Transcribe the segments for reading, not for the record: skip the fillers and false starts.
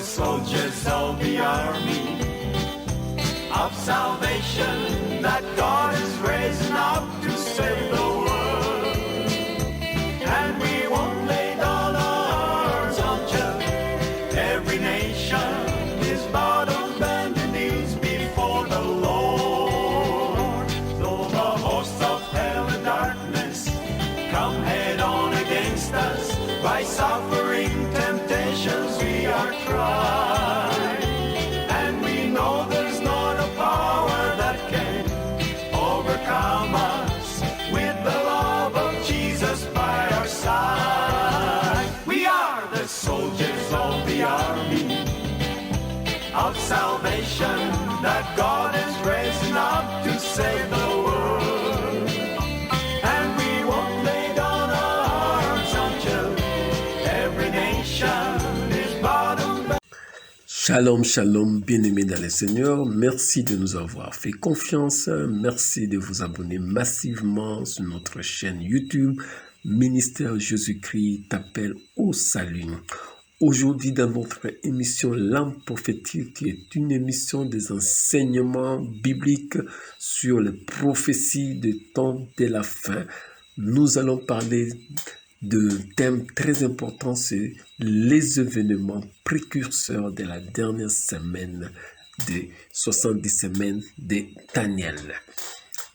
the soldiers of the army of salvation that God is raising up to save the world. And we won't lay down our arms until every nation is bowed on bended knees before the Lord. Though the hosts of hell and darkness come head on against us, by suffering temptations we are tried, and we know there's not a power that can overcome us with the love of Jesus by our side. We are the soldiers of the army of salvation that God is raising up to save the world, and we won't lay down our arms until every nation is bowed and bent. Shalom, shalom, bien-aimés dans le Seigneur. Merci de nous avoir fait confiance. Merci de vous abonner massivement sur notre chaîne YouTube. Ministère Jésus-Christ t'appelle au salut. Aujourd'hui, dans notre émission L'âme prophétique, qui est une émission des enseignements bibliques sur les prophéties de temps de la fin, nous allons parler de thèmes très importants, c'est les événements précurseurs de la dernière semaine des 70 semaines de Daniel.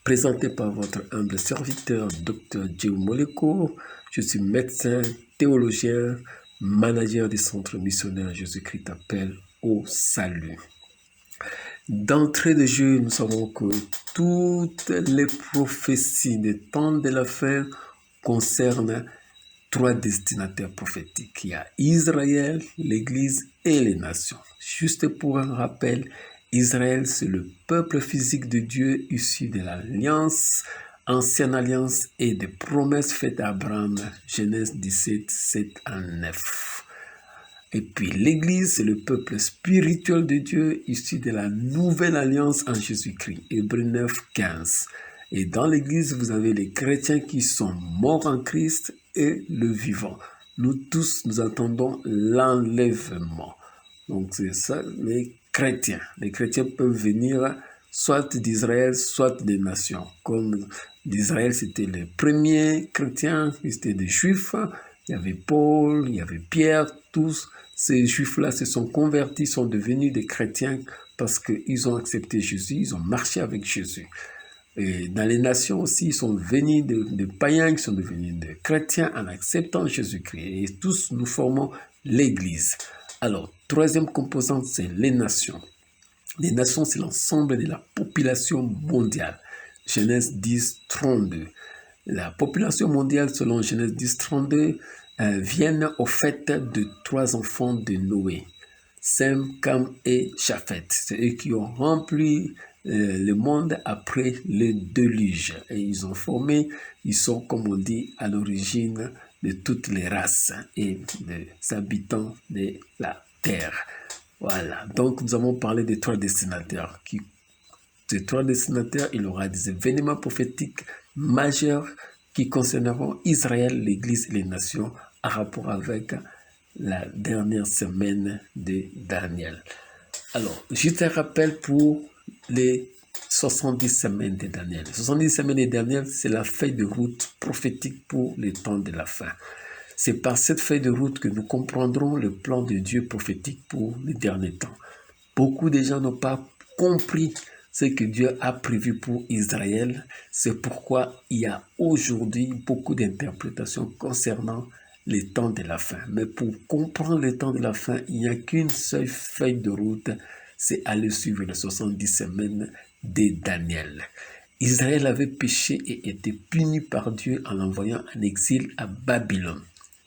Présenté par votre humble serviteur, Dr. Djeu Moleko, je suis médecin, théologien, manager du centre missionnaire Jésus-Christ t'appelle au salut. D'entrée de jeu, nous savons que toutes les prophéties des temps de la fin concernent trois destinataires prophétiques. Il y a Israël, l'Église et les nations. Juste pour un rappel, Israël, c'est le peuple physique de Dieu issu de l'alliance, ancienne alliance et des promesses faites à Abraham, Genèse 17, 7 à 9. Et puis l'Église, c'est le peuple spirituel de Dieu issu de la nouvelle alliance en Jésus-Christ, Hébreux 9, 15. Et dans l'Église, vous avez les chrétiens qui sont morts en Christ et le vivant. Nous tous, nous attendons l'enlèvement. Donc c'est ça, les chrétiens. Les chrétiens peuvent venir soit d'Israël, soit des nations. Comme d'Israël, c'était les premiers chrétiens, c'était des juifs. Il y avait Paul, il y avait Pierre, tous ces juifs-là se sont convertis, sont devenus des chrétiens parce qu'ils ont accepté Jésus, ils ont marché avec Jésus. Et dans les nations aussi, ils sont venus de païens, ils sont devenus des chrétiens en acceptant Jésus-Christ. Et tous, nous formons l'Église. Alors, troisième composante, c'est les nations. Les nations, c'est l'ensemble de la population mondiale. Genèse 10, 32. La population mondiale, selon Genèse 10, 32, viennent au fait de trois enfants de Noé. Sem, Cam et Japheth. C'est eux qui ont rempli le monde après le déluge. Et ils ont formé, ils sont, comme on dit, à l'origine de toutes les races et des habitants de la terre. Voilà. Donc, nous avons parlé des trois destinataires. Ces trois destinataires, il y aura des événements prophétiques majeurs qui concerneront Israël, l'Église et les nations en rapport avec la dernière semaine de Daniel. Alors, juste un rappel pour les 70 semaines de Daniel. Les 70 semaines de Daniel, c'est la feuille de route prophétique pour les temps de la fin. C'est par cette feuille de route que nous comprendrons le plan de Dieu prophétique pour les derniers temps. Beaucoup de gens n'ont pas compris ce que Dieu a prévu pour Israël. C'est pourquoi il y a aujourd'hui beaucoup d'interprétations concernant les temps de la fin. Mais pour comprendre les temps de la fin, il n'y a qu'une seule feuille de route, c'est aller suivre les 70 semaines de Daniel. Israël avait péché et été puni par Dieu en l'envoyant en exil à Babylone.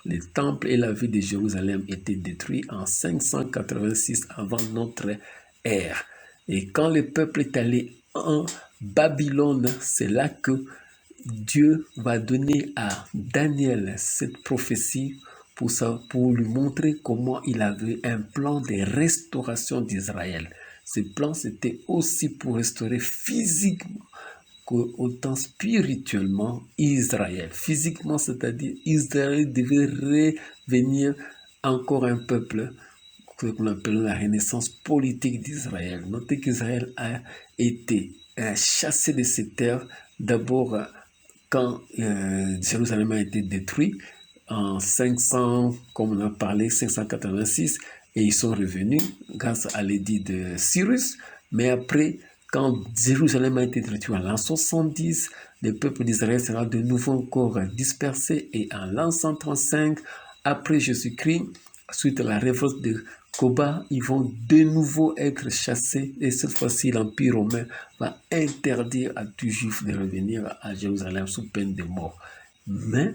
Le temple et la ville de Jérusalem étaient détruits en 586 avant notre ère. Et quand le peuple est allé en Babylone, c'est là que Dieu va donner à Daniel cette prophétie pour lui montrer comment il avait un plan de restauration d'Israël. Ce plan, c'était aussi pour restaurer physiquement qu'autant spirituellement Israël. Physiquement, c'est-à-dire Israël devait revenir encore un peuple ce qu'on appelle la renaissance politique d'Israël. Notez qu'Israël a été chassé de ses terres d'abord quand Jérusalem a été détruit en 500, comme on a parlé, 586, et ils sont revenus grâce à l'édit de Cyrus. Mais après, quand Jérusalem a été détruit en l'an 70, le peuple d'Israël sera de nouveau encore dispersé, et en l'an 135, après Jésus-Christ, suite à la révolte de Koba, ils vont de nouveau être chassés, et cette fois-ci l'Empire romain va interdire à tout juif de revenir à Jérusalem sous peine de mort. Mais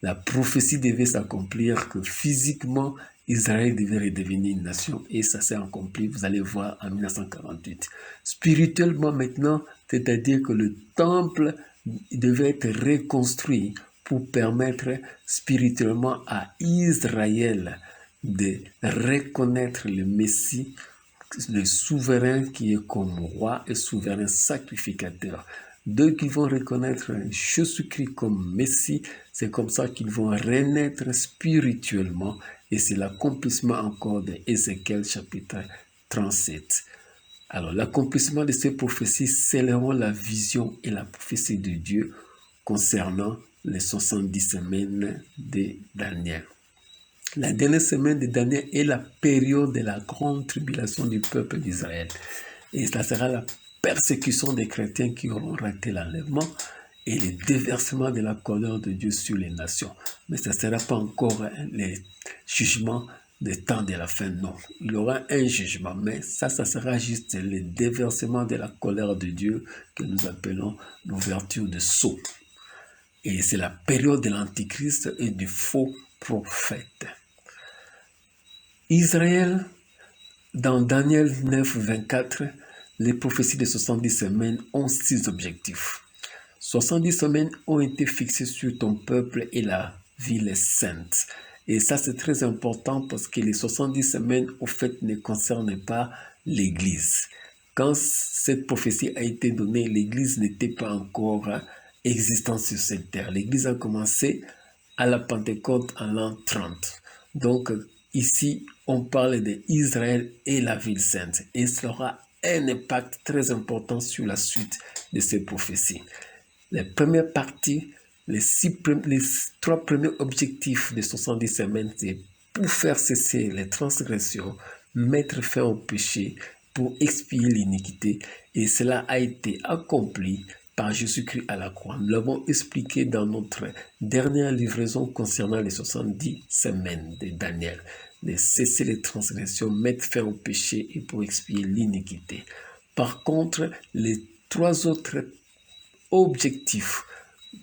la prophétie devait s'accomplir que physiquement Israël devait redevenir une nation, et ça s'est accompli, vous allez voir, en 1948. Spirituellement maintenant, c'est-à-dire que le temple devait être reconstruit pour permettre spirituellement à Israël de reconnaître le Messie, le souverain qui est comme roi et souverain sacrificateur. Dès qu'ils vont reconnaître Jésus-Christ comme Messie, c'est comme ça qu'ils vont renaître spirituellement, et c'est l'accomplissement encore de Ézéchiel chapitre 37. Alors, l'accomplissement de ces prophéties scelleront la vision et la prophétie de Dieu concernant les 70 semaines de Daniel. La dernière semaine de Daniel est la période de la grande tribulation du peuple d'Israël. Et ça sera la persécution des chrétiens qui auront raté l'enlèvement et le déversement de la colère de Dieu sur les nations. Mais ça ne sera pas encore les jugements des temps de la fin, non. Il y aura un jugement, mais ça sera juste le déversement de la colère de Dieu que nous appelons l'ouverture de sceaux. Et c'est la période de l'Antichrist et du faux prophète. Israël, dans Daniel 9, 24, les prophéties de 70 semaines ont 6 objectifs. 70 semaines ont été fixées sur ton peuple et la ville est sainte. Et ça, c'est très important parce que les 70 semaines, au fait, ne concernent pas l'Église. Quand cette prophétie a été donnée, l'Église n'était pas encore existante sur cette terre. L'Église a commencé à la Pentecôte en l'an 30. Donc, ici, on parle d'Israël et la ville sainte. Et cela aura un impact très important sur la suite de ces prophéties. La première partie, les 3 premiers objectifs de 70 semaines, c'est pour faire cesser les transgressions, mettre fin au péché, pour expier l'iniquité. Et cela a été accompli par Jésus-Christ à la croix. Nous l'avons expliqué dans notre dernière livraison concernant les 70 semaines de Daniel. De cesser les transgressions, mettre fin au péché et pour expier l'iniquité. Par contre, les 3 autres objectifs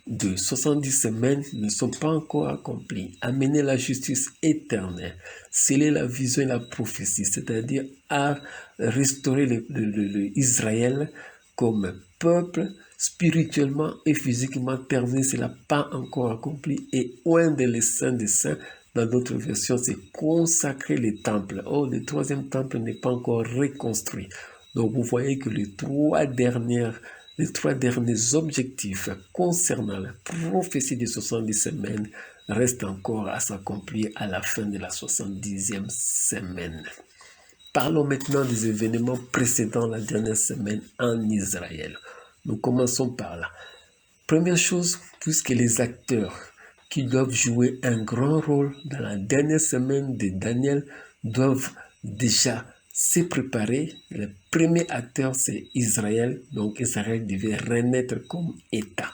de 70 semaines ne sont pas encore accomplis. Amener la justice éternelle, sceller la vision et la prophétie, c'est-à-dire à restaurer Israël comme peuple spirituellement et physiquement terminé, ce n'est pas encore accompli. Et un des saints des saints, dans d'autres versions, c'est consacrer les temples. Oh, le 3e temple n'est pas encore reconstruit. Donc, vous voyez que les trois derniers objectifs concernant la prophétie des 70 semaines restent encore à s'accomplir à la fin de la 70e semaine. Parlons maintenant des événements précédant la dernière semaine en Israël. Nous commençons par là. Première chose, puisque les acteurs qui doivent jouer un grand rôle dans la dernière semaine de Daniel doivent déjà se préparer. Le premier acteur, c'est Israël. Donc Israël devait renaître comme État.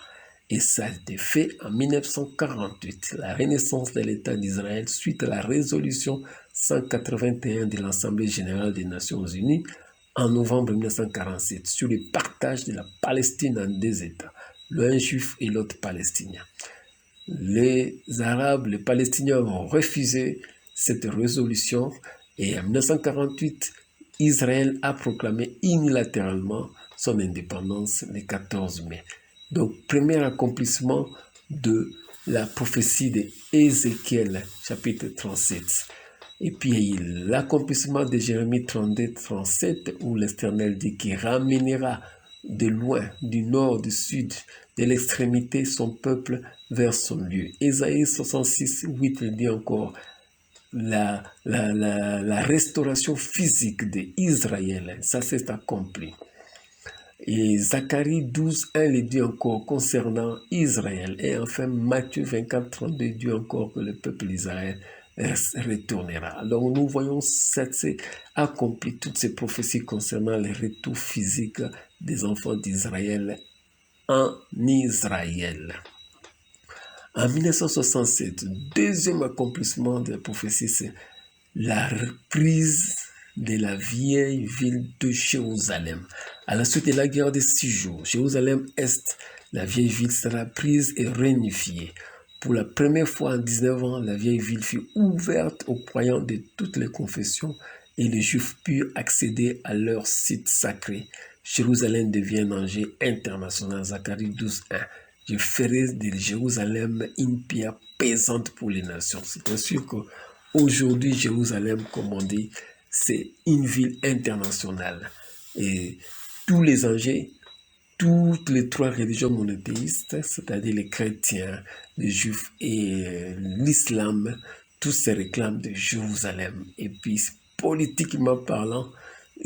Et ça a été fait en 1948, la renaissance de l'État d'Israël suite à la résolution 181 de l'Assemblée générale des Nations unies en novembre 1947 sur le partage de la Palestine en 2 États, l'un juif et l'autre palestinien. Les Arabes, les Palestiniens ont refusé cette résolution et en 1948, Israël a proclamé unilatéralement son indépendance le 14 mai. Donc, premier accomplissement de la prophétie d'Ézéchiel, chapitre 37. Et puis, l'accomplissement de Jérémie 32, 37, où l'Éternel dit qu'il ramènera de loin, du nord, du sud, de l'extrémité, son peuple vers son lieu. Ésaïe 66, 8 dit encore, la restauration physique d'Israël, ça s'est accompli. Et Zacharie 12:1 le dit encore concernant Israël. Et enfin, Matthieu 24:32 dit encore que le peuple d'Israël retournera. Alors nous voyons c'est accompli toutes ces prophéties concernant le retour physique des enfants d'Israël en Israël. En 1967, deuxième accomplissement de la prophétie, c'est la reprise de la vieille ville de Jérusalem. À la suite de la guerre des 6 jours, Jérusalem-Est, la vieille ville sera prise et réunifiée. Pour la première fois en 19 ans, la vieille ville fut ouverte aux croyants de toutes les confessions et les Juifs purent accéder à leur site sacré. Jérusalem devient un enjeu international. Zacharie 12:1. Je ferai de Jérusalem une pierre pesante pour les nations. C'est bien sûr qu'aujourd'hui, Jérusalem, comme on dit, c'est une ville internationale. Et tous les enjeux, toutes les 3 religions monothéistes, c'est-à-dire les chrétiens, les juifs et l'islam, tous se réclament de Jérusalem. Et puis, politiquement parlant,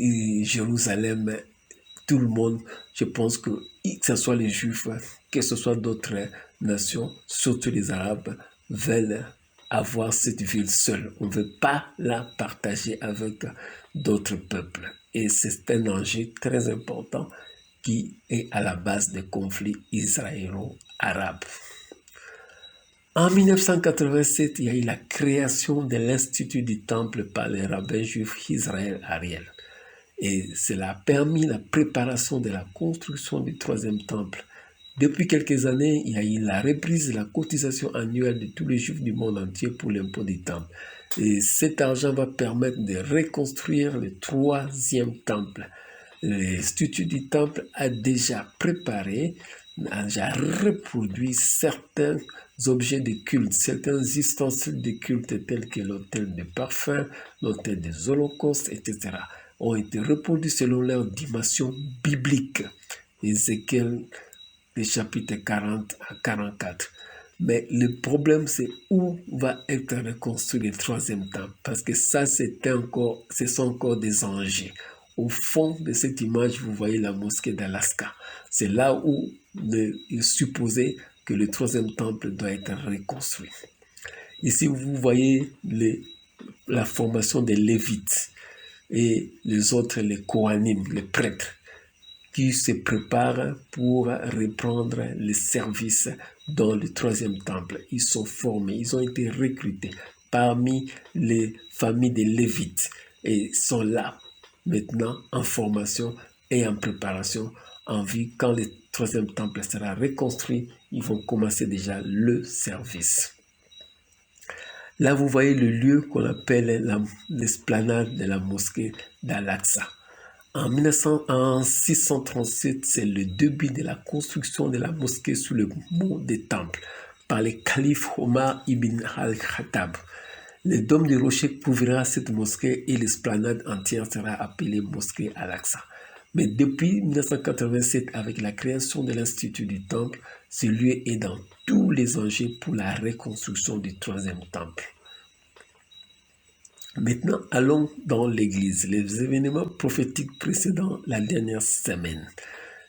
Jérusalem, tout le monde, je pense que ce soit les juifs, que ce soit d'autres nations, surtout les arabes, veulent avoir cette ville seule. On ne veut pas la partager avec d'autres peuples. Et c'est un enjeu très important qui est à la base des conflits israélo-arabes. En 1987, il y a eu la création de l'Institut du Temple par le rabbin juif Israël Ariel. Et cela a permis la préparation de la construction du 3e temple. Depuis quelques années, il y a eu la reprise de la cotisation annuelle de tous les juifs du monde entier pour l'impôt du temple. Et cet argent va permettre de reconstruire le 3e temple. L'Institut du temple a déjà préparé, a déjà reproduit certains objets de culte, certains ustensiles de culte tels que l'autel de parfum, l'autel des holocaustes, etc. ont été reproduits selon leur dimension biblique. Ézéchiel, les chapitres 40 à 44. Mais le problème, c'est où va être reconstruit le 3e temple. Parce que ça, ce sont encore des enjeux. Au fond de cette image, vous voyez la mosquée d'Alaska. C'est là où il est supposé que le 3e temple doit être reconstruit. Ici, vous voyez la formation des Lévites et les autres, les Kohanim, les prêtres, qui se préparent pour reprendre le service dans le 3e temple. Ils sont formés, ils ont été recrutés parmi les familles des Lévites et sont là maintenant en formation et en préparation en vue. Quand le 3e temple sera reconstruit, ils vont commencer déjà le service. Là, vous voyez le lieu qu'on appelle l'esplanade de la mosquée d'Al-Aqsa. En 637, c'est le début de la construction de la mosquée sous le mont des temples par le calife Omar ibn al-Khattab. Le dôme de rocher couvrira cette mosquée et l'esplanade entière sera appelée mosquée Al-Aqsa. Mais depuis 1987, avec la création de l'Institut du Temple, ce lieu est dans tous les enjeux pour la reconstruction du 3e temple. Maintenant, allons dans l'Église, les événements prophétiques précédant la dernière semaine.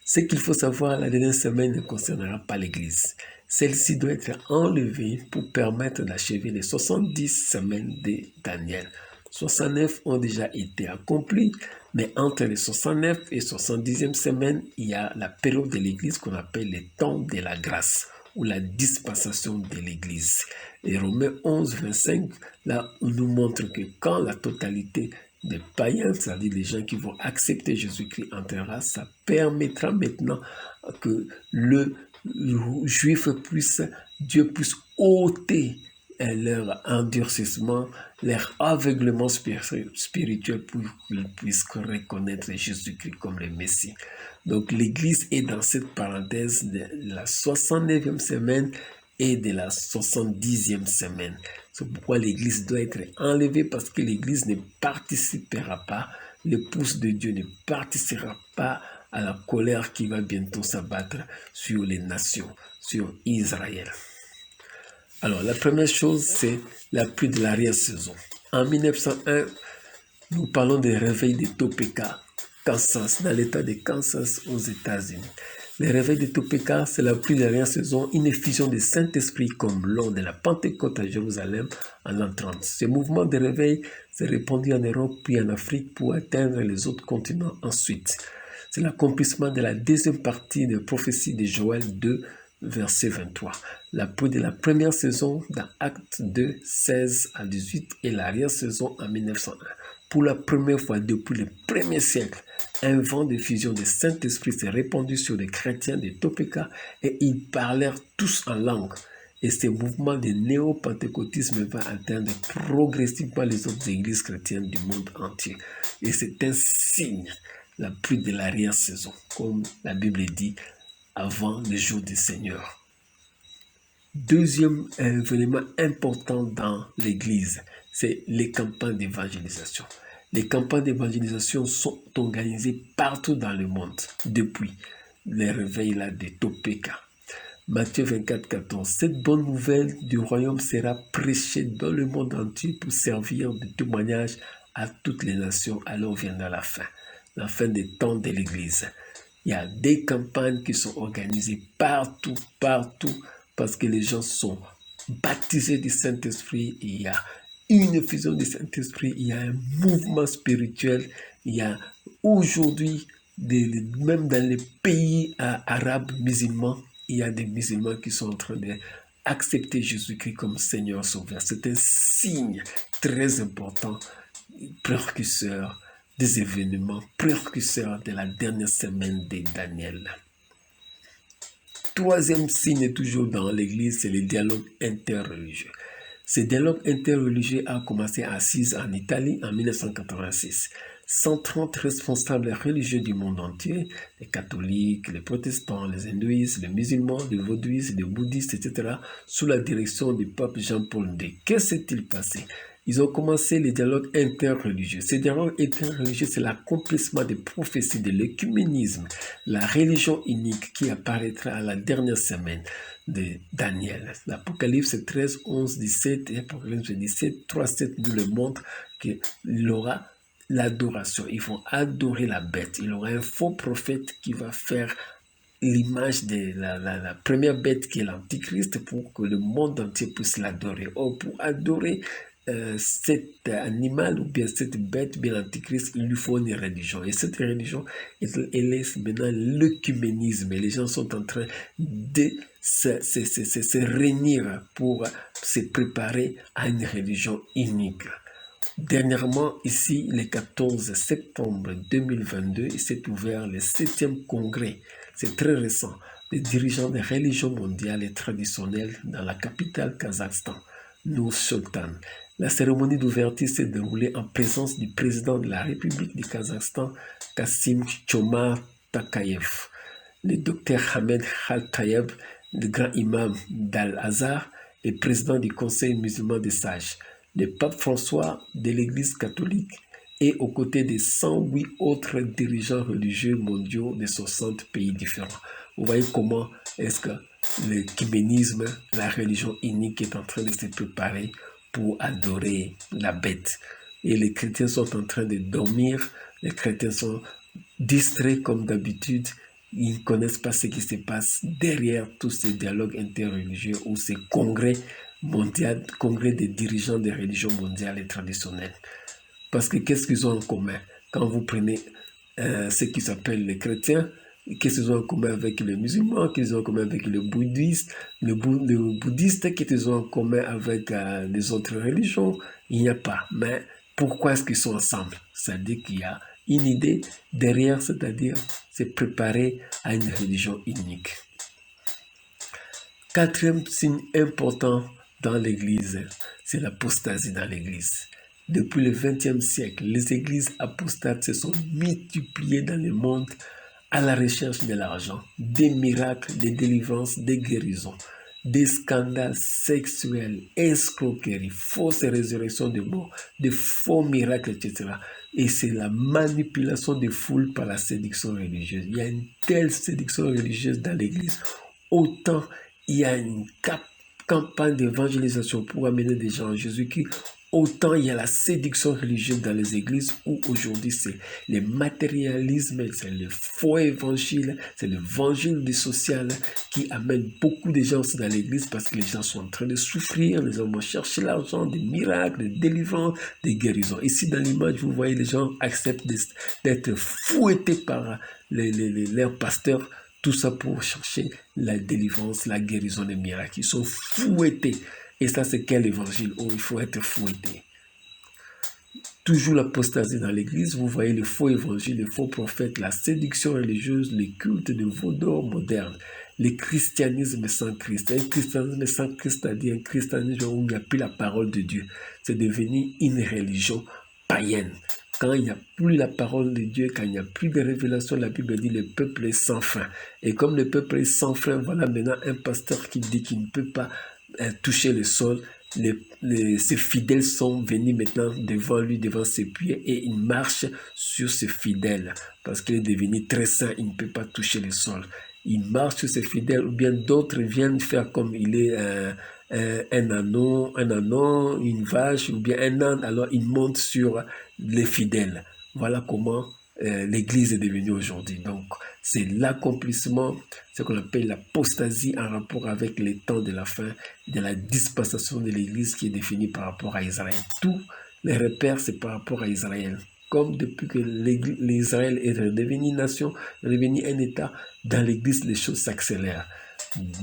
Ce qu'il faut savoir, la dernière semaine ne concernera pas l'Église. Celle-ci doit être enlevée pour permettre d'achever les 70 semaines de Daniel. 69 ont déjà été accomplies, mais entre les 69 et 70e semaine, il y a la période de l'Église qu'on appelle le temps de la grâce ou la dispensation de l'Église. Et Romains 11, 25, là, on nous montre que quand la totalité des païens, c'est-à-dire les gens qui vont accepter Jésus-Christ entrera, ça permettra maintenant que le juif Dieu puisse ôter leur endurcissement, leur aveuglement spirituel pour qu'ils puissent reconnaître Jésus-Christ comme le Messie. Donc l'Église est dans cette parenthèse de la 69e semaine et de la 70e semaine. C'est pourquoi l'Église doit être enlevée, parce que l'Église ne participera pas, l'épouse de Dieu ne participera pas à la colère qui va bientôt s'abattre sur les nations, sur Israël. Alors, la première chose, c'est la pluie de l'arrière-saison. En 1901, nous parlons des réveils de Topeka, Kansas, dans l'État de Kansas aux États-Unis. Les réveils de Topeka, c'est la pluie de l'arrière-saison, une effusion du Saint-Esprit comme lors de la Pentecôte à Jérusalem en l'an 30. Ce mouvement de réveil s'est répandu en Europe puis en Afrique pour atteindre les autres continents ensuite. C'est l'accomplissement de la deuxième partie de prophétie de Joël 2, verset 23. La pluie de la première saison dans Actes 2, 16 à 18 et l'arrière-saison en 1901. Pour la première fois depuis le premier siècle, un vent de fusion du Saint-Esprit s'est répandu sur les chrétiens de Topeka et ils parlèrent tous en langue. Et ce mouvement de néo-pentecôtisme va atteindre progressivement les autres églises chrétiennes du monde entier. Et c'est un signe, la pluie de l'arrière-saison, comme la Bible dit, avant le jour du Seigneur. Deuxième événement important dans l'Église, c'est les campagnes d'évangélisation. Les campagnes d'évangélisation sont organisées partout dans le monde depuis les réveils là de Topeka. Matthieu 24, 14. Cette bonne nouvelle du royaume sera prêchée dans le monde entier pour servir de témoignage à toutes les nations. Alors viendra la fin des temps de l'Église. Il y a des campagnes qui sont organisées partout, parce que les gens sont baptisés du Saint-Esprit. Il y a une effusion du Saint-Esprit, il y a un mouvement spirituel. Il y a aujourd'hui, même dans les pays arabes musulmans, il y a des musulmans qui sont en train d'accepter Jésus-Christ comme Seigneur Sauveur. C'est un signe très important, précurseur des événements, précurseurs de la dernière semaine de Daniel. Troisième signe, toujours dans l'Église, c'est le dialogue interreligieux. Ce dialogue interreligieux a commencé à Assise en Italie en 1986. 130 responsables religieux du monde entier, les catholiques, les protestants, les hindouistes, les musulmans, les vaudouistes, les bouddhistes, etc., sous la direction du pape Jean-Paul II. Que s'est-il passé? Ils ont commencé les dialogues interreligieux. Ces dialogues interreligieux, c'est l'accomplissement des prophéties de l'écuménisme, la religion unique qui apparaîtra à la dernière semaine de Daniel. L'Apocalypse 13, 11, 17 et Apocalypse 17, 3, 7 nous le montre qu'il y aura l'adoration. Ils vont adorer la bête. Il y aura un faux prophète qui va faire l'image de la première bête qui est l'Antichrist pour que le monde entier puisse l'adorer. Or, pour adorer cet animal ou bien cette bête, bien l'Antichrist, il lui faut une religion. Et cette religion, elle est maintenant l'œcuménisme. Et les gens sont en train de se réunir pour se préparer à une religion unique. Dernièrement, ici, le 14 septembre 2022, il s'est ouvert le 7e congrès, c'est très récent, des dirigeants des religions mondiales et traditionnelles dans la capitale Kazakhstan, Nur-Sultan. La cérémonie d'ouverture s'est déroulée en présence du président de la République du Kazakhstan, Kassym-Jomart Tokayev, le docteur Ahmed Khaltayeb, le grand imam d'Al-Azhar et président du Conseil musulman des sages, le pape François de l'Église catholique et aux côtés de 108 autres dirigeants religieux mondiaux de 60 pays différents. Vous voyez comment est-ce que l'écuménisme, la religion unique est en train de se préparer pour adorer la bête. Et les chrétiens sont en train de dormir, les chrétiens sont distraits comme d'habitude, ils ne connaissent pas ce qui se passe derrière tous ces dialogues interreligieux ou ces congrès mondiaux, congrès des dirigeants des religions mondiales et traditionnelles. Parce que qu'est-ce qu'ils ont en commun? Quand vous prenez ce qui s'appelle les chrétiens, qu'est-ce qu'ils ont en commun avec les musulmans, qu'est-ce qu'ils ont en commun avec les bouddhistes, les bouddhistes, qu'est-ce qu'ils ont en commun avec les autres religions? Il n'y a pas. Mais pourquoi est-ce qu'ils sont ensemble? C'est-à-dire qu'il y a une idée derrière, c'est-à-dire se préparer à une religion unique. Quatrième signe important dans l'Église, c'est l'apostasie dans l'Église. Depuis le XXe siècle, les églises apostates se sont multipliées dans le monde à la recherche de l'argent, des miracles, des délivrances, des guérisons, des scandales sexuels, escroqueries, fausses résurrections de morts, de faux miracles, etc. Et c'est la manipulation des foules par la séduction religieuse. Il y a une telle séduction religieuse dans l'Église, autant il y a une campagne d'évangélisation pour amener des gens à Jésus-Christ, autant il y a la séduction religieuse dans les églises où aujourd'hui c'est le matérialisme, c'est le faux évangile, c'est l'évangile du social qui amène beaucoup de gens aussi dans l'église parce que les gens sont en train de souffrir, les gens vont chercher l'argent, des miracles, des délivrances, des guérisons. Ici dans l'image, vous voyez les gens acceptent d'être fouettés par leurs pasteurs, tout ça pour chercher la délivrance, la guérison, des miracles. Ils sont fouettés. Et ça, c'est quel évangile où il faut être fouetté? Toujours l'apostasie dans l'église, vous voyez le faux évangile, les faux prophètes, la séduction religieuse, les cultes de vaudors modernes, le christianisme sans Christ. Un christianisme sans Christ, c'est-à-dire un christianisme où il n'y a plus la parole de Dieu. C'est devenu une religion païenne. Quand il n'y a plus la parole de Dieu, quand il n'y a plus de révélation, la Bible dit le peuple est sans fin. Et comme le peuple est sans fin, voilà maintenant un pasteur qui dit qu'il ne peut pas toucher le sol. Ses fidèles sont venus maintenant devant lui, devant ses pieds, et il marche sur ses fidèles parce qu'il est devenu très saint, il ne peut pas toucher le sol. Il marche sur ses fidèles, ou bien d'autres viennent faire comme il est un anon, une vache, ou bien un âne, alors il monte sur les fidèles. Voilà comment l'Église est devenue aujourd'hui. Donc, c'est l'accomplissement, ce qu'on appelle l'apostasie en rapport avec les temps de la fin, de la dispensation de l'Église qui est définie par rapport à Israël. Tous les repères, c'est par rapport à Israël. Comme depuis que l'Israël est redevenu nation, redevenu un État, dans l'Église, les choses s'accélèrent.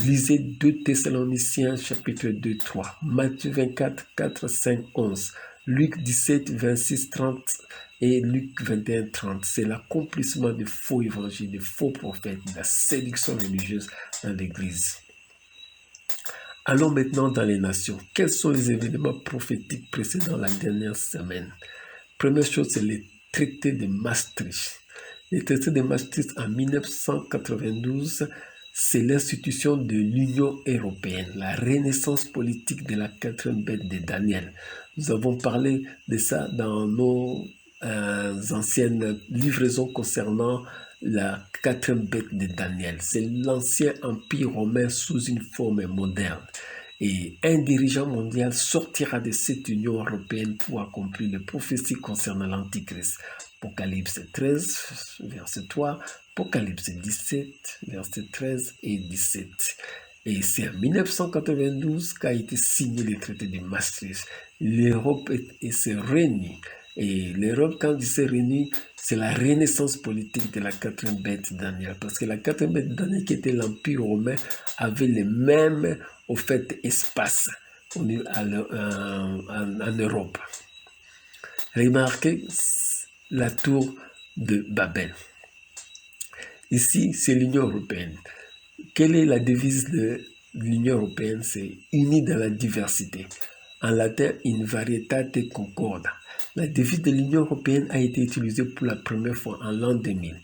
Lisez 2 Thessaloniciens, chapitre 2, 3, Matthieu 24, 4, 5, 11, Luc 17, 26, 30 et Luc 21, 30. C'est l'accomplissement des faux évangiles, des faux prophètes, de la séduction religieuse dans l'Église. Allons maintenant dans les nations. Quels sont les événements prophétiques précédant la dernière semaine? Première chose, c'est le traité de Maastricht. Le traité de Maastricht en 1992, c'est l'institution de l'Union européenne, la renaissance politique de la 4e bête de Daniel. Nous avons parlé de ça dans nos anciennes livraisons concernant la 4e bête de Daniel. C'est l'ancien empire romain sous une forme moderne. Et un dirigeant mondial sortira de cette Union européenne pour accomplir les prophéties concernant l'Antichrist. Apocalypse 13, verset 3, Apocalypse 17, verset 13 et 17. Et c'est en 1992 qu'a été signé le traité de Maastricht. L'Europe s'est réunie. Et l'Europe, quand il s'est réunie, c'est la renaissance politique de la 4e bête de Daniel. Parce que la 4e bête de Daniel, qui était l'Empire romain, avait les mêmes, au fait, espaces en Europe. Remarquez la tour de Babel. Ici, c'est l'Union européenne. Quelle est la devise de l'Union européenne? C'est « unis dans la diversité ». En latin, « in varietate concorda ». La devise de l'Union européenne a été utilisée pour la première fois en l'an 2000.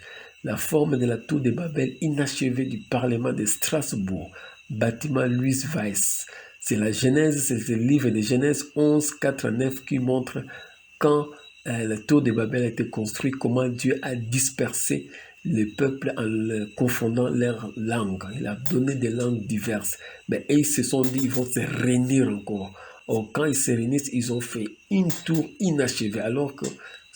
La forme de la tour de Babel inachevée du Parlement de Strasbourg, bâtiment Louis Weiss. C'est la Genèse, c'est le livre de Genèse 11, 4 à 9 qui montre quand la tour de Babel a été construite, comment Dieu a dispersé les peuples en confondant leurs langues. Il a donné des langues diverses. Mais ils se sont dit, ils vont se réunir encore. Or, quand ils se réunissent, ils ont fait une tour inachevée. Alors que,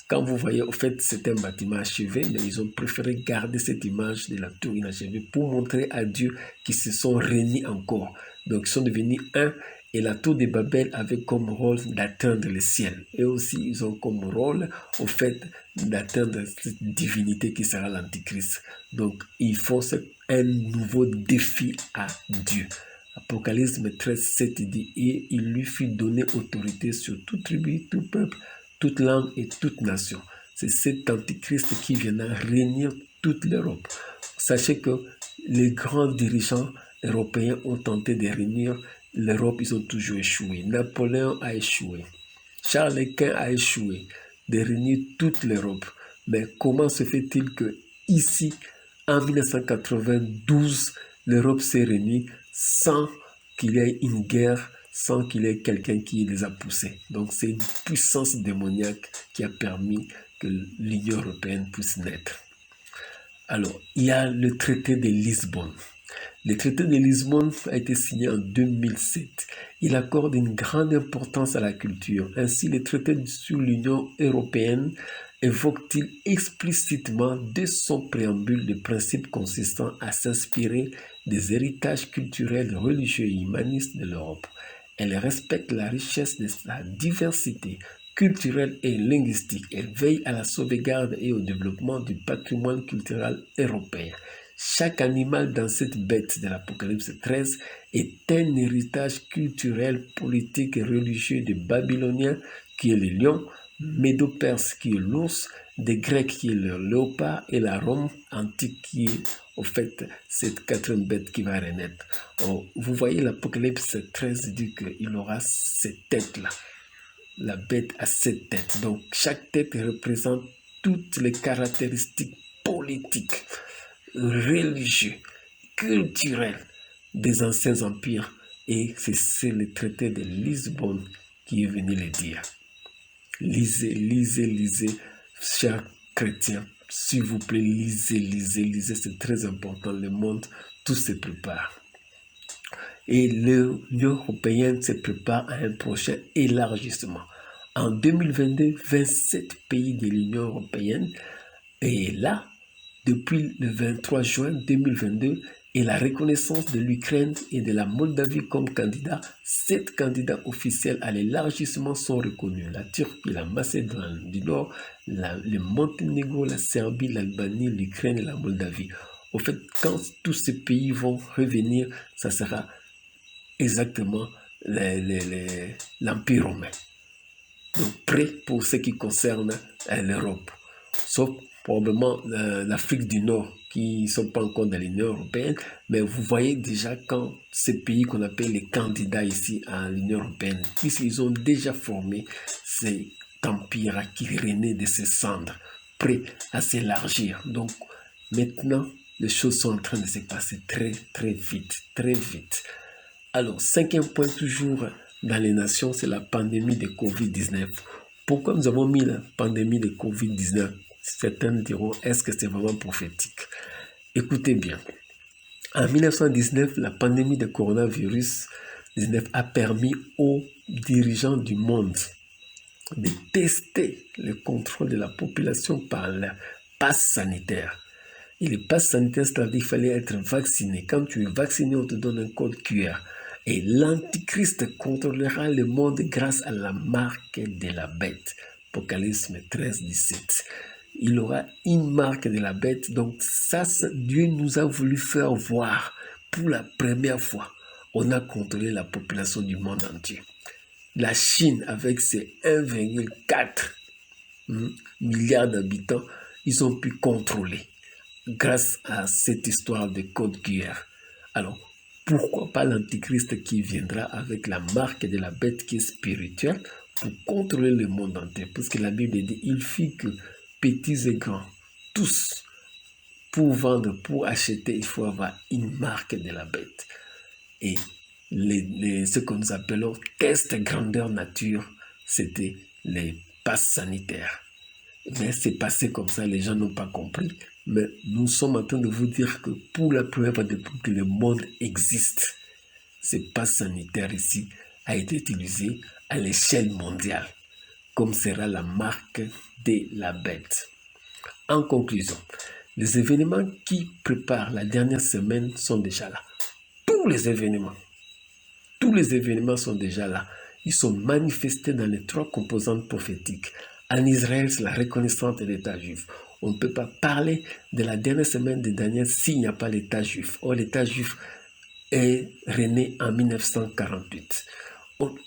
quand vous voyez, au fait, c'est un bâtiment achevé, mais ils ont préféré garder cette image de la tour inachevée pour montrer à Dieu qu'ils se sont réunis encore. Donc, ils sont devenus un. Et la tour de Babel avait comme rôle d'atteindre le ciel. Et aussi, ils ont comme rôle, au fait, d'atteindre cette divinité qui sera l'Antichrist. Donc, ils font un nouveau défi à Dieu. Apocalypse 13, 7 dit « Et il lui fut donné autorité sur toute tribu, tout peuple, toute langue et toute nation. » C'est cet Antichrist qui viendra réunir toute l'Europe. Sachez que les grands dirigeants européens ont tenté de réunir l'Europe, ils ont toujours échoué. Napoléon a échoué. Charles Quint a échoué de réunir toute l'Europe. Mais comment se fait-il que ici, en 1992, l'Europe s'est réunie sans qu'il y ait une guerre, sans qu'il y ait quelqu'un qui les a poussés? Donc c'est une puissance démoniaque qui a permis que l'Union européenne puisse naître. Alors, il y a le traité de Lisbonne. Le traité de Lisbonne a été signé en 2007. Il accorde une grande importance à la culture. Ainsi, le traité sur l'Union européenne évoque-t-il explicitement dès son préambule des principes consistant à s'inspirer des héritages culturels, religieux et humanistes de l'Europe. Elle respecte la richesse de la diversité culturelle et linguistique et veille à la sauvegarde et au développement du patrimoine culturel européen. Chaque animal dans cette bête de l'Apocalypse 13 est un héritage culturel, politique et religieux des Babyloniens qui est le lion, Médo-Perse qui est l'ours, des Grecs qui est le léopard et la Rome antique qui est au fait cette quatrième bête qui va renaître. Oh, vous voyez l'Apocalypse 13 dit qu'il aura cette tête-là. La bête a 7 têtes. Donc chaque tête représente toutes les caractéristiques politiques, religieux, culturel des anciens empires. Et c'est le traité de Lisbonne qui est venu le dire. Lisez, chers chrétiens. S'il vous plaît, lisez, c'est très important. Le monde, tout se prépare. Et l'Union européenne se prépare à un prochain élargissement. En 2022, 27 pays de l'Union européenne, et là, depuis le 23 juin 2022, et la reconnaissance de l'Ukraine et de la Moldavie comme candidats, 7 candidats officiels à l'élargissement sont reconnus. La Turquie, la Macédoine du Nord, le Monténégro, la Serbie, l'Albanie, l'Ukraine et la Moldavie. Au fait, quand tous ces pays vont revenir, ça sera exactement l'Empire romain. Donc prêt pour ce qui concerne l'Europe. Sauf probablement l'Afrique du Nord qui ne sont pas encore dans l'Union européenne. Mais vous voyez déjà quand ces pays qu'on appelle les candidats ici à l'Union européenne, puisqu'ils ont déjà formé cet empire qui renaît de ses cendres, prêt à s'élargir. Donc maintenant, les choses sont en train de se passer très vite. Alors, 5e point toujours dans les nations, c'est la pandémie de Covid-19. Pourquoi nous avons mis la pandémie de Covid-19? Certains diront, est-ce que c'est vraiment prophétique? Écoutez bien. En 1919, la pandémie de coronavirus 19 a permis aux dirigeants du monde de tester le contrôle de la population par le pass sanitaire. Et le pass sanitaire, c'est-à-dire qu'il fallait être vacciné. Quand tu es vacciné, on te donne un code QR. Et l'Antichrist contrôlera le monde grâce à la marque de la bête. Apocalypse 13, 17. Il aura une marque de la bête. Donc ça, Dieu nous a voulu faire voir pour la première fois. On a contrôlé la population du monde entier. La Chine, avec ses 1,4 milliards d'habitants, ils ont pu contrôler grâce à cette histoire de code QR. Alors, pourquoi pas l'Antichrist qui viendra avec la marque de la bête qui est spirituelle pour contrôler le monde entier? Parce que la Bible dit, il fit que petits et grands, tous, pour vendre, pour acheter, il faut avoir une marque de la bête. Et ce que nous appelons test grandeur nature, c'était les passes sanitaires. Mais c'est passé comme ça, les gens n'ont pas compris. Mais nous sommes en train de vous dire que pour la première fois depuis que le monde existe, ce pass sanitaire ici a été utilisé à l'échelle mondiale, comme sera la marque de la bête. En conclusion, les événements qui préparent la dernière semaine sont déjà là. Tous les événements sont déjà là. Ils sont manifestés dans les 3 composantes prophétiques. En Israël, c'est la reconnaissance de l'État juif. On ne peut pas parler de la dernière semaine de Daniel s'il n'y a pas l'État juif. Or, l'État juif est rené en 1948.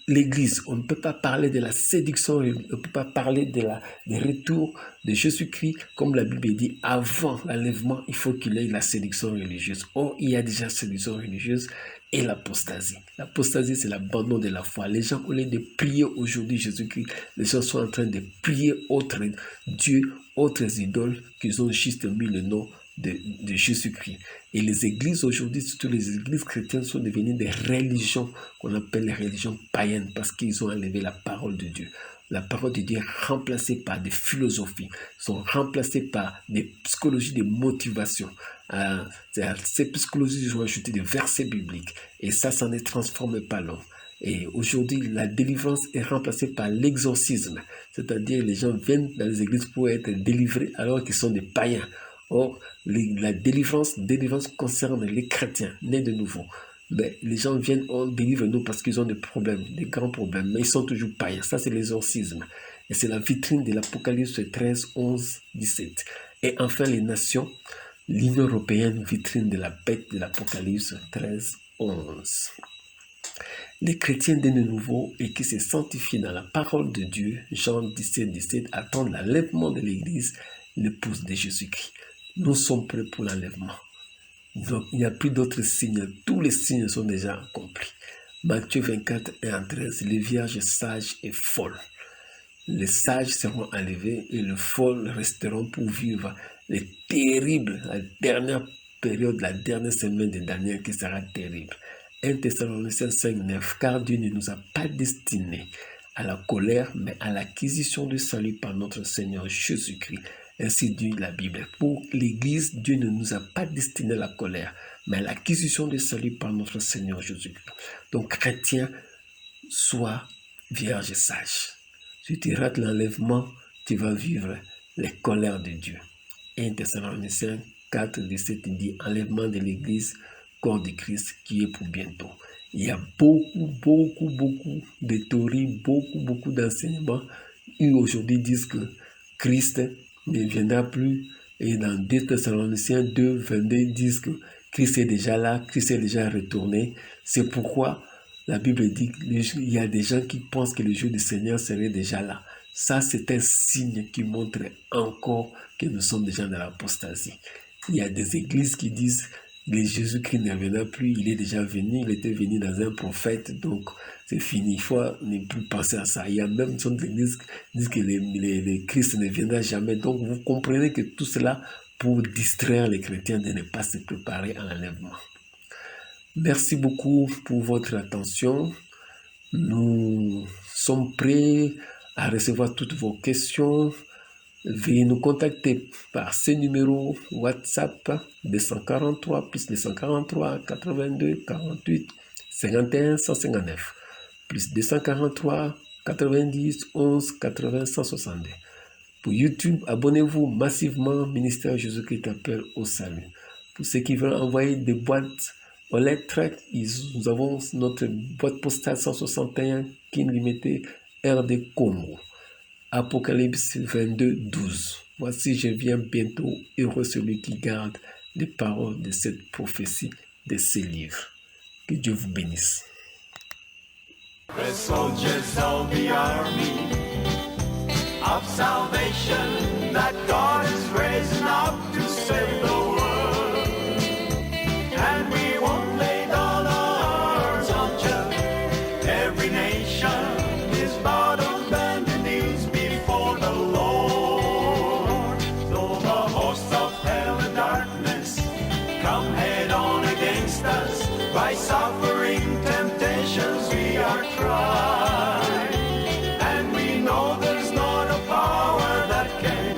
L'Église, on ne peut pas parler de la séduction, on ne peut pas parler du retour de Jésus-Christ, comme la Bible dit, avant l'enlèvement, il faut qu'il y ait la séduction religieuse. Or, il y a déjà séduction religieuse et l'apostasie. L'apostasie, c'est l'abandon de la foi. Les gens, au lieu de prier aujourd'hui Jésus-Christ, les gens sont en train de prier autres dieux, autres idoles, qu'ils ont juste mis le nom de Jésus-Christ. Et les églises aujourd'hui, surtout les églises chrétiennes, sont devenues des religions qu'on appelle les religions païennes parce qu'ils ont enlevé la parole de Dieu. la parole de Dieu est remplacée par des philosophies, sont remplacées par des psychologies de motivation. Ces psychologies ont ajouté des versets bibliques et ça ne transforme pas l'homme. Et aujourd'hui, la délivrance est remplacée par l'exorcisme, c'est-à-dire les gens viennent dans les églises pour être délivrés alors qu'ils sont des païens. Or, la délivrance concerne les chrétiens nés de nouveau. Mais les gens viennent, on délivre-nous parce qu'ils ont des problèmes, des grands problèmes, mais ils sont toujours païens. Ça, c'est l'exorcisme. Et c'est la vitrine de l'Apocalypse 13, 11, 17. Et enfin, les nations, l'Union européenne, vitrine de la bête de l'Apocalypse 13, 11. Les chrétiens nés de nouveau et qui se sanctifient dans la parole de Dieu, Jean 17, 17, attendent l'enlèvement de l'Église, l'épouse de Jésus-Christ. Nous sommes prêts pour l'enlèvement. Donc, il n'y a plus d'autres signes. Tous les signes sont déjà accomplis. Matthieu 24, 1 à 13, les vierges sages et folles. Les sages seront enlevés et les folles resteront pour vivre les terribles, la dernière période, la dernière semaine de Daniel qui sera terrible. 1 Thessaloniciens 5, 9, car Dieu ne nous a pas destinés à la colère, mais à l'acquisition du salut par notre Seigneur Jésus-Christ. Ainsi dit la Bible. Pour l'Église, Dieu ne nous a pas destiné à la colère, mais à l'acquisition du salut par notre Seigneur Jésus-Christ. Donc, chrétien, sois vierge sage. Si tu rates l'enlèvement, tu vas vivre les colères de Dieu. 1 Thessaloniciens 4, 17 dit enlèvement de l'Église, corps de Christ qui est pour bientôt. Il y a beaucoup de théories, beaucoup d'enseignements qui aujourd'hui disent que Christ ne viendra plus. Et dans 2 Thessaloniciens 2, 22 disent que Christ est déjà là, Christ est déjà retourné. C'est pourquoi la Bible dit qu'il y a des gens qui pensent que le jour du Seigneur serait déjà là. Ça, c'est un signe qui montre encore que nous sommes déjà dans l'apostasie. Il y a des églises qui disent que Jésus-Christ ne reviendra plus, il est déjà venu, il était venu dans un prophète, donc c'est fini, il faut ne plus penser à ça. Il y a même des églises qui disent que le Christ ne viendra jamais. Donc vous comprenez que tout cela pour distraire les chrétiens de ne pas se préparer à l'enlèvement. Merci beaucoup pour votre attention. Nous sommes prêts à recevoir toutes vos questions. Veuillez nous contacter par ce numéro WhatsApp 243 plus 243 82 48 51 159 plus 243 90 11 80 162. Pour YouTube, abonnez-vous massivement. Ministère Jésus-Christ t'appelle au salut. Pour ceux qui veulent envoyer des boîtes aux lettres, nous avons notre boîte postale 161 Kin Limité RD Congo. Apocalypse 22, 12. Voici, je viens bientôt, heureux celui qui garde les paroles de cette prophétie, de ces livres. Que Dieu vous bénisse. The soldiers of the army of salvation that God is raising up to save the world. And we won't lay down our arms until every nation is bowed on bended knees before the Lord. Though the hosts of hell and darkness come head on against us, by suffering temptations we are tried. And we know there's not a power that can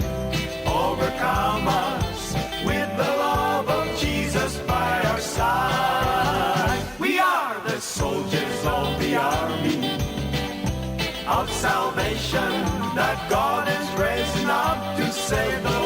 overcome us with the love of Jesus by our side. We are the soldiers of the army of salvation that God is raising up to save the